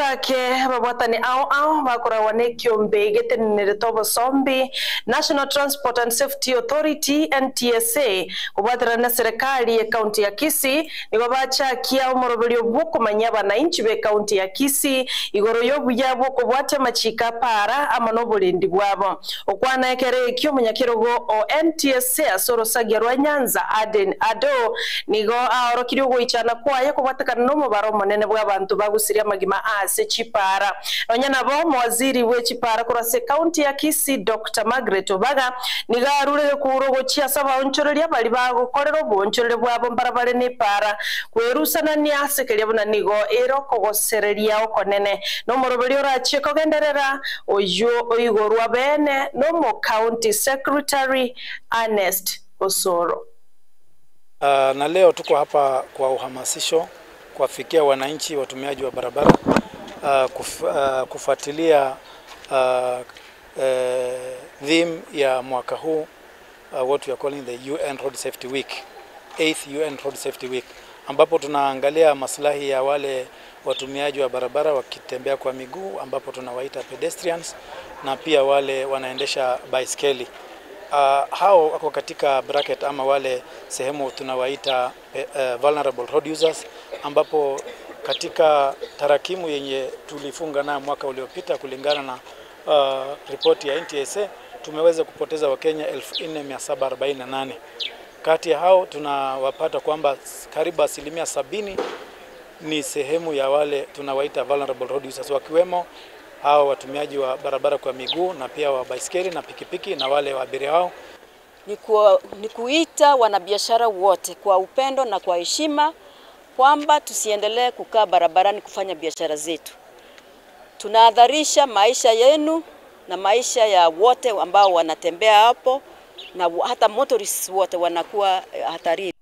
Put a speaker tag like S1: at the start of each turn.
S1: Sake babwatani au bakora ne kiombe getenere tobo sombi National Transport and Safety Authority NTSA kubwatira na serikali ya kaunti ya Kisii nigo bachakia umorobelio bwoko manyaba na inchi be kaunti ya Kisii igoro yobuya bwoko bwate machika para ama nobulendi bwabo okwana ekere kyo munyakirogo o NTSA asoro sagerwa Nyanza Aden Ado nigo aorokiri goichana kwaye kubwatakana no mubaro monene bw'abantu bagusiria magima ase chipara onyana bo mwaziri we chipara kurase kaunti ya Kisii Dr. Margaret Obaga nigarure kurogo chia saba onchoreria bali bagukorero bonchorere bwabo mbarabare ne para kwerusana ni asekeria buna nigo ero kogosereria okonene no moroberi orache kogenderera oyo oigorwa bene no mo county secretary Ernest Osoro.
S2: Na leo tuko hapa kwa uhamasisho kuwafikia wananchi watumiaji wa barabara kufuatilia theme ya mwaka huu what we are calling the UN Road Safety Week, 8th UN Road Safety Week, ambapo tunaangalia maslahi ya wale watumiaji wa barabara wakitembea kwa miguu ambapo tunawaita pedestrians na pia wale wanaendesha baiskeli. Hao wako katika bracket ama wale sehemu tunawaita vulnerable road users, ambapo katika tarakimu yenye tulifunga na mwaka uliopita kulingana na ripoti ya NTSA tumeweza kupoteza Wakenya 4748. Kati ya hao tunawapata kwamba karibu 70% ni sehemu ya wale tunawaita vulnerable road users, wakiwemo hao watumiaji wa barabara kwa miguu na pia wa baiskeli na pikipiki na wale wa abiria wao.
S3: Ni kuita wanabiashara wote kwa upendo na kwa heshima kwamba tusiendelee kukaa barabarani kufanya biashara zetu. Tunahadharisha maisha yenu na maisha ya wote ambao wanatembea hapo na hata motorists wote wanakuwa hatarini.